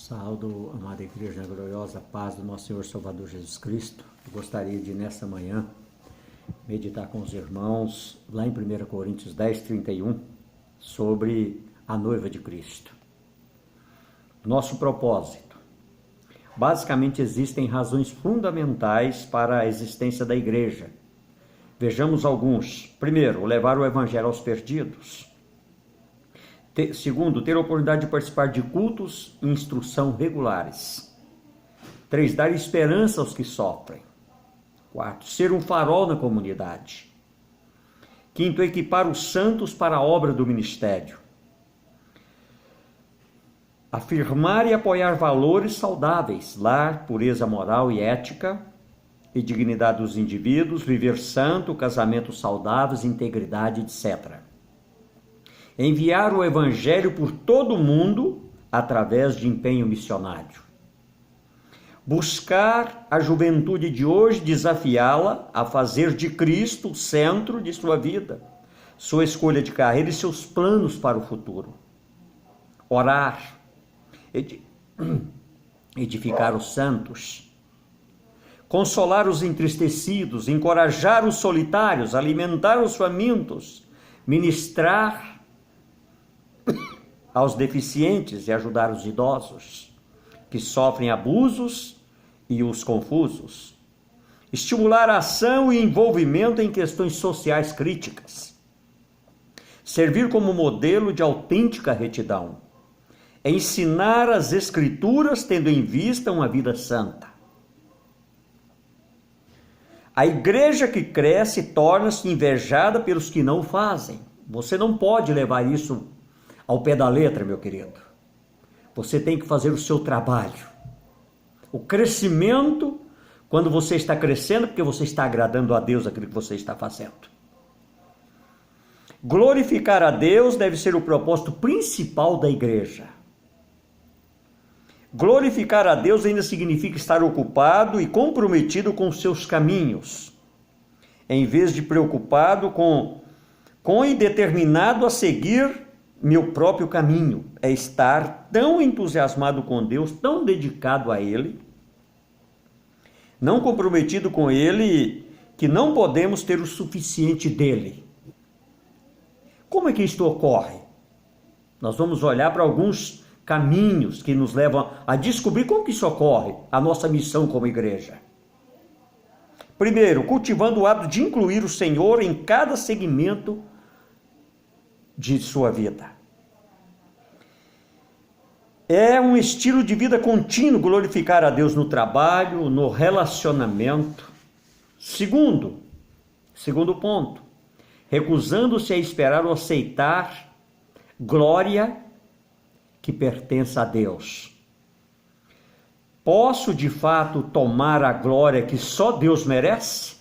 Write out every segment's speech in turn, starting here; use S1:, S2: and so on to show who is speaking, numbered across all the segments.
S1: Saldo, amada Igreja, na gloriosa paz do nosso Senhor Salvador Jesus Cristo. Eu gostaria de, nessa manhã, meditar com os irmãos, lá em 1 Coríntios 10, 31, sobre a noiva de Cristo. Nosso propósito. Basicamente, existem razões fundamentais para a existência da Igreja. Vejamos alguns. Primeiro, levar o Evangelho aos perdidos. Segundo, ter a oportunidade de participar de cultos e instrução regulares. 3, dar esperança aos que sofrem. 4, ser um farol na comunidade. 5, equipar os santos para a obra do ministério. Afirmar e apoiar valores saudáveis, lar, pureza moral e ética e dignidade dos indivíduos, viver santo, casamentos saudáveis, integridade, etc. Enviar o Evangelho por todo o mundo através de empenho missionário. Buscar a juventude de hoje, desafiá-la a fazer de Cristo o centro de sua vida, sua escolha de carreira e seus planos para o futuro. Orar, edificar os santos, consolar os entristecidos, encorajar os solitários, alimentar os famintos, ministrar aos deficientes e ajudar os idosos que sofrem abusos e os confusos. Estimular a ação e envolvimento em questões sociais críticas. Servir como modelo de autêntica retidão. Ensinar as Escrituras tendo em vista uma vida santa. A igreja que cresce torna-se invejada pelos que não fazem. Você não pode levar isso ao pé da letra, meu querido. Você tem que fazer o seu trabalho. O crescimento, quando você está crescendo, porque você está agradando a Deus aquilo que você está fazendo. Glorificar a Deus deve ser o propósito principal da igreja. Glorificar a Deus ainda significa estar ocupado e comprometido com os seus caminhos, em vez de preocupado com e determinado a seguir meu próprio caminho. É estar tão entusiasmado com Deus, tão dedicado a Ele, não comprometido com Ele, que não podemos ter o suficiente dEle. Como é que isto ocorre? Nós vamos olhar para alguns caminhos que nos levam a descobrir como que isso ocorre, a nossa missão como igreja. Primeiro, cultivando o hábito de incluir o Senhor em cada segmento de sua vida. É um estilo de vida contínuo glorificar a Deus no trabalho, no relacionamento. Segundo ponto, recusando-se a esperar ou aceitar glória que pertence a Deus. Posso de fato tomar a glória que só Deus merece?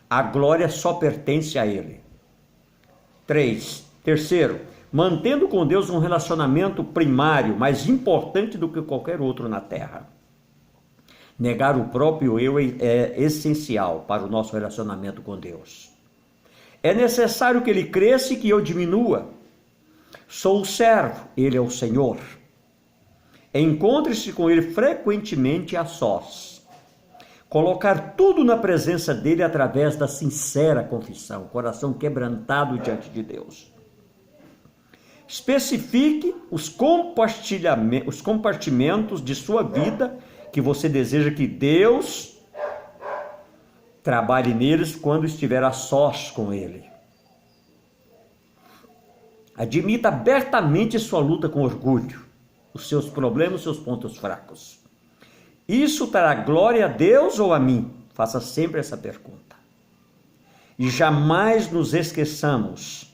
S1: A glória só pertence a Ele. Terceiro, mantendo com Deus um relacionamento primário, mais importante do que qualquer outro na terra. Negar o próprio eu é essencial para o nosso relacionamento com Deus. É necessário que Ele cresça e que eu diminua. Sou o servo, Ele é o Senhor. Encontre-se com Ele frequentemente a sós. Colocar tudo na presença dEle através da sincera confissão, coração quebrantado diante de Deus. Especifique os compartimentos de sua vida que você deseja que Deus trabalhe neles quando estiver a sós com Ele. Admita abertamente sua luta com orgulho, os seus problemas, os seus pontos fracos. Isso trará glória a Deus ou a mim? Faça sempre essa pergunta. E jamais nos esqueçamos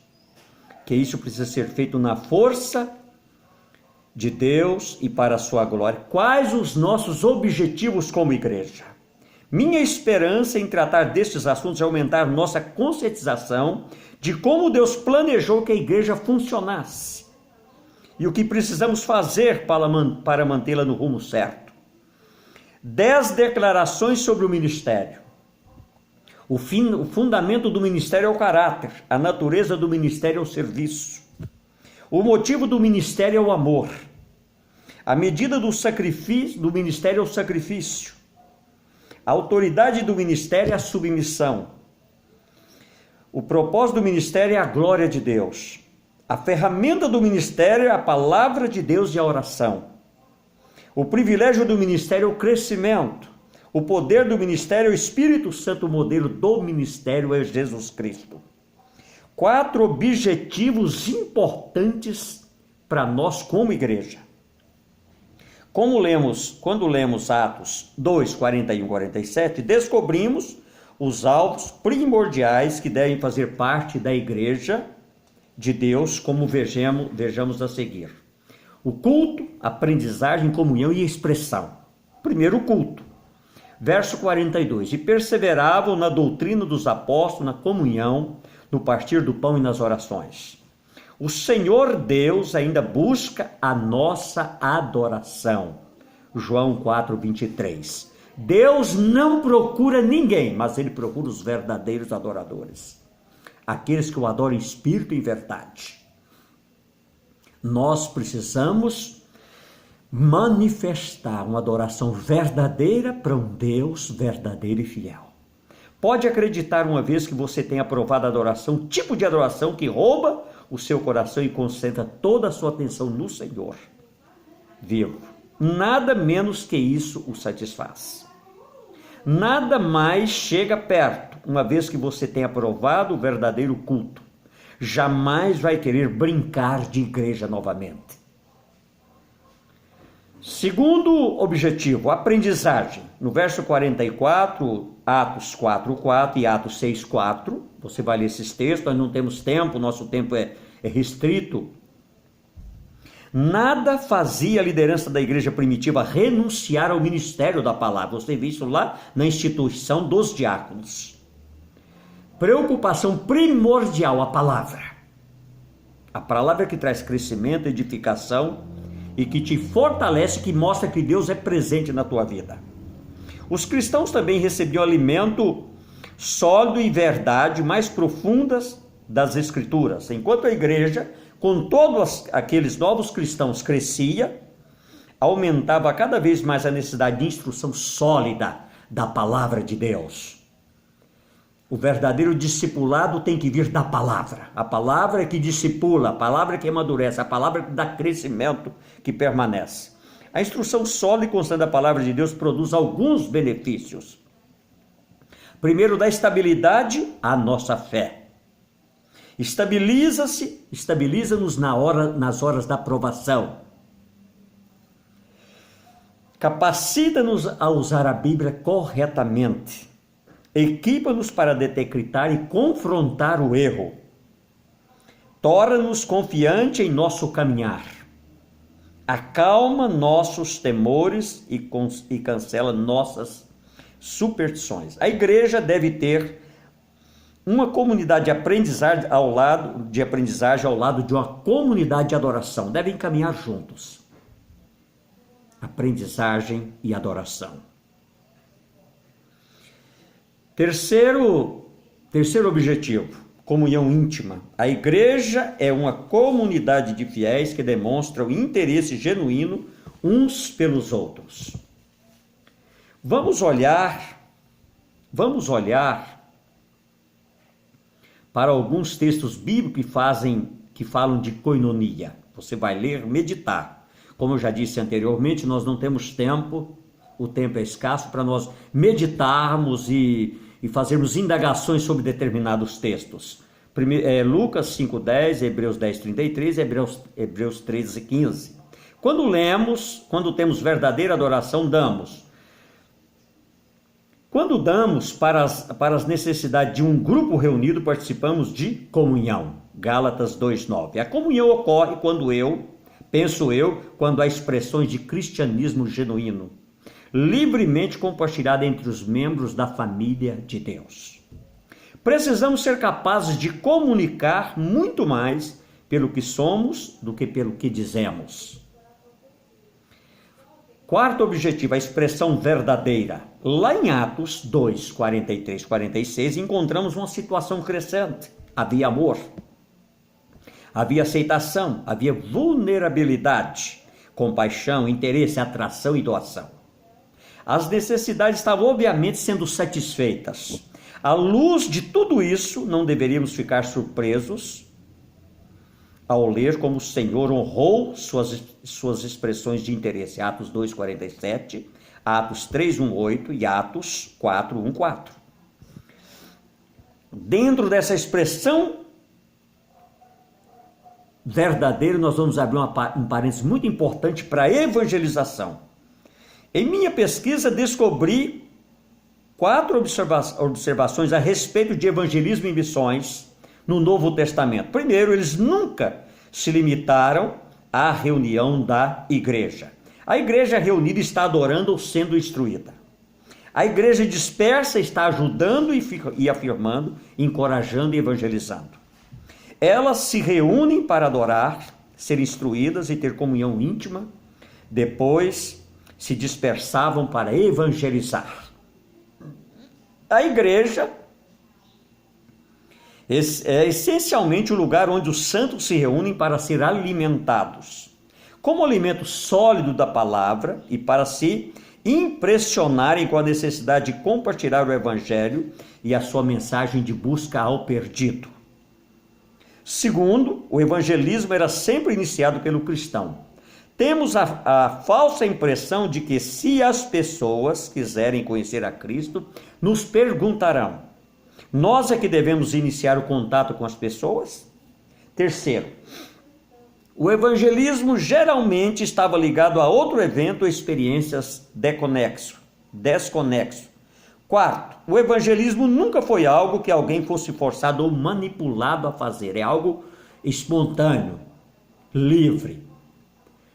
S1: que isso precisa ser feito na força de Deus e para a sua glória. Quais os nossos objetivos como igreja? Minha esperança em tratar destes assuntos é aumentar nossa conscientização de como Deus planejou que a igreja funcionasse e o que precisamos fazer para mantê-la no rumo certo. 10 declarações sobre o ministério. O fundamento do ministério é o caráter, a natureza do ministério é o serviço. O motivo do ministério é o amor. A medida do sacrifício, do ministério é o sacrifício. A autoridade do ministério é a submissão. O propósito do ministério é a glória de Deus. A ferramenta do ministério é a palavra de Deus e a oração. O privilégio do ministério é o crescimento. O poder do ministério é o Espírito Santo. O modelo do ministério é Jesus Cristo. 4 objetivos importantes para nós como igreja. Quando lemos Atos 2, 41 e 47, descobrimos os alvos primordiais que devem fazer parte da igreja de Deus, como vejamos a seguir. O culto, aprendizagem, comunhão e expressão. Primeiro, o culto. Verso 42. E perseveravam na doutrina dos apóstolos, na comunhão, no partir do pão e nas orações. O Senhor Deus ainda busca a nossa adoração. João 4, 23. Deus não procura ninguém, mas Ele procura os verdadeiros adoradores. Aqueles que o adoram em espírito e em verdade. Nós precisamos manifestar uma adoração verdadeira para um Deus verdadeiro e fiel. Pode acreditar uma vez que você tem aprovado a adoração, tipo de adoração que rouba o seu coração e concentra toda a sua atenção no Senhor vivo. Nada menos que isso o satisfaz. Nada mais chega perto, uma vez que você tem aprovado o verdadeiro culto. Jamais vai querer brincar de igreja novamente. Segundo objetivo, aprendizagem. No verso 44, Atos 4:4 e Atos 6:4, você vai ler esses textos, nós não temos tempo, nosso tempo é restrito. Nada fazia a liderança da igreja primitiva renunciar ao ministério da palavra. Você vê isso lá na instituição dos diáconos. Preocupação primordial, a palavra. A palavra que traz crescimento, edificação e que te fortalece, que mostra que Deus é presente na tua vida. Os cristãos também recebiam alimento sólido e verdade mais profundas das Escrituras. Enquanto a igreja, com todos aqueles novos cristãos, crescia, aumentava cada vez mais a necessidade de instrução sólida da palavra de Deus. O verdadeiro discipulado tem que vir da palavra. A palavra é que discipula, a palavra é que amadurece, a palavra que dá crescimento, que permanece. A instrução sólida e constante da palavra de Deus produz alguns benefícios. Primeiro, dá estabilidade à nossa fé. Estabiliza-nos nas horas da provação. Capacita-nos a usar a Bíblia corretamente. Equipa-nos para detectar e confrontar o erro. Torna-nos confiante em nosso caminhar. Acalma nossos temores e cancela nossas superstições. A igreja deve ter uma comunidade de aprendizagem ao lado de uma comunidade de adoração. Devem caminhar juntos. Aprendizagem e adoração. Terceiro objetivo, comunhão íntima. A igreja é uma comunidade de fiéis que demonstram interesse genuíno uns pelos outros. Vamos olhar para alguns textos bíblicos que falam de koinonia. Você vai ler, meditar. Como eu já disse anteriormente, nós não temos tempo, o tempo é escasso para nós meditarmos e fazermos indagações sobre determinados textos. Lucas 5:10, Hebreus 10:33, Hebreus 13:15. Quando temos verdadeira adoração, damos. Quando damos para as necessidades de um grupo reunido, participamos de comunhão. Gálatas 2:9. A comunhão ocorre quando há expressões de cristianismo genuíno, livremente compartilhada entre os membros da família de Deus. Precisamos ser capazes de comunicar muito mais pelo que somos do que pelo que dizemos. Quarto objetivo, a expressão verdadeira. Lá em Atos 2, 43, 46, encontramos uma situação crescente. Havia amor, havia aceitação, havia vulnerabilidade. compaixão, interesse, atração e doação. As necessidades estavam obviamente sendo satisfeitas. À luz de tudo isso, não deveríamos ficar surpresos ao ler como o Senhor honrou suas expressões de interesse. Atos 2,47, Atos 3,18 e Atos 4,14. Dentro dessa expressão verdadeira, nós vamos abrir um parênteses muito importante para a evangelização. Em minha pesquisa, descobri 4 observações a respeito de evangelismo e missões no Novo Testamento. Primeiro, eles nunca se limitaram à reunião da igreja. A igreja reunida está adorando ou sendo instruída. A igreja dispersa está ajudando e afirmando, encorajando e evangelizando. Elas se reúnem para adorar, ser instruídas e ter comunhão íntima. Depois se dispersavam para evangelizar. A igreja é essencialmente o lugar onde os santos se reúnem para ser alimentados, como alimento sólido da palavra e para se impressionarem com a necessidade de compartilhar o evangelho e a sua mensagem de busca ao perdido. Segundo, o evangelismo era sempre iniciado pelo cristão. Temos a falsa impressão de que se as pessoas quiserem conhecer a Cristo, nos perguntarão. Nós é que devemos iniciar o contato com as pessoas? Terceiro, o evangelismo geralmente estava ligado a outro evento ou experiências desconexo. Quarto, o evangelismo nunca foi algo que alguém fosse forçado ou manipulado a fazer. É algo espontâneo, livre,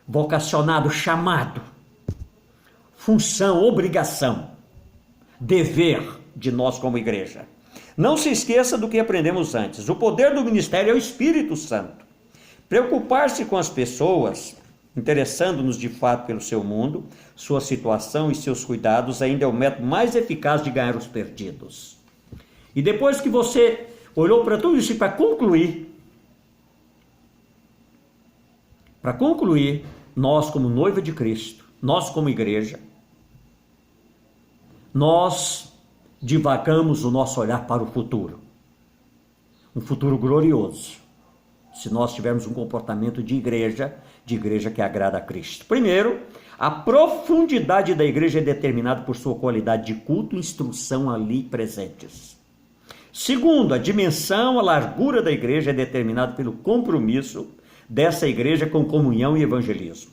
S1: vocacionado, chamado, função, obrigação, dever de nós como igreja. Não se esqueça do que aprendemos antes. O poder do ministério é o Espírito Santo. Preocupar-se com as pessoas, interessando-nos de fato pelo seu mundo, sua situação e seus cuidados, ainda é o método mais eficaz de ganhar os perdidos. E depois que você olhou para tudo isso, para concluir, nós como noiva de Cristo, nós como igreja, nós divagamos o nosso olhar para o futuro. Um futuro glorioso, se nós tivermos um comportamento de igreja que agrada a Cristo. Primeiro, a profundidade da igreja é determinada por sua qualidade de culto e instrução ali presentes. Segundo, a dimensão, a largura da igreja é determinada pelo compromisso dessa igreja com comunhão e evangelismo.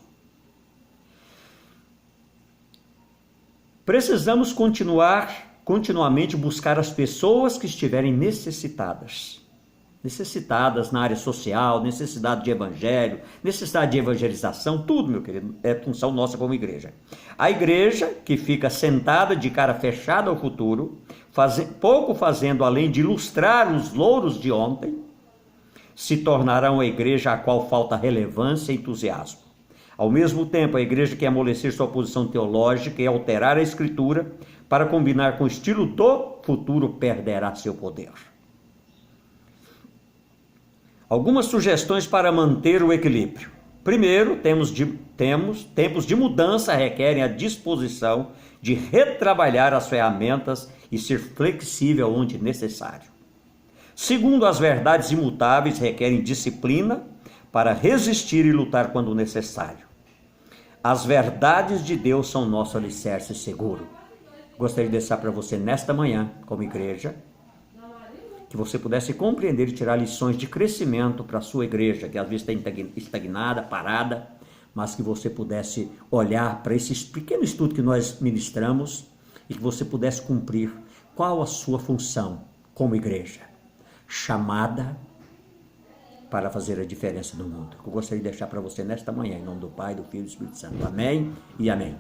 S1: Precisamos continuamente buscar as pessoas que estiverem necessitadas na área social, necessidade de evangelho, necessidade de evangelização, tudo, meu querido, é função nossa como igreja. A igreja que fica sentada de cara fechada ao futuro, pouco fazendo além de ilustrar os louros de ontem, se tornará uma igreja a qual falta relevância e entusiasmo. Ao mesmo tempo, a igreja que amolecer sua posição teológica e alterar a escritura para combinar com o estilo do futuro perderá seu poder. Algumas sugestões para manter o equilíbrio. Primeiro, tempos de mudança requerem a disposição de retrabalhar as ferramentas e ser flexível onde necessário. Segundo, as verdades imutáveis requerem disciplina para resistir e lutar quando necessário. As verdades de Deus são nosso alicerce seguro. Gostaria de deixar para você nesta manhã, como igreja, que você pudesse compreender e tirar lições de crescimento para a sua igreja, que às vezes está estagnada, parada, mas que você pudesse olhar para esse pequeno estudo que nós ministramos e que você pudesse cumprir qual a sua função como igreja, chamada para fazer a diferença no mundo. Eu gostaria de deixar para você nesta manhã, em nome do Pai, do Filho e do Espírito Santo. Amém e amém.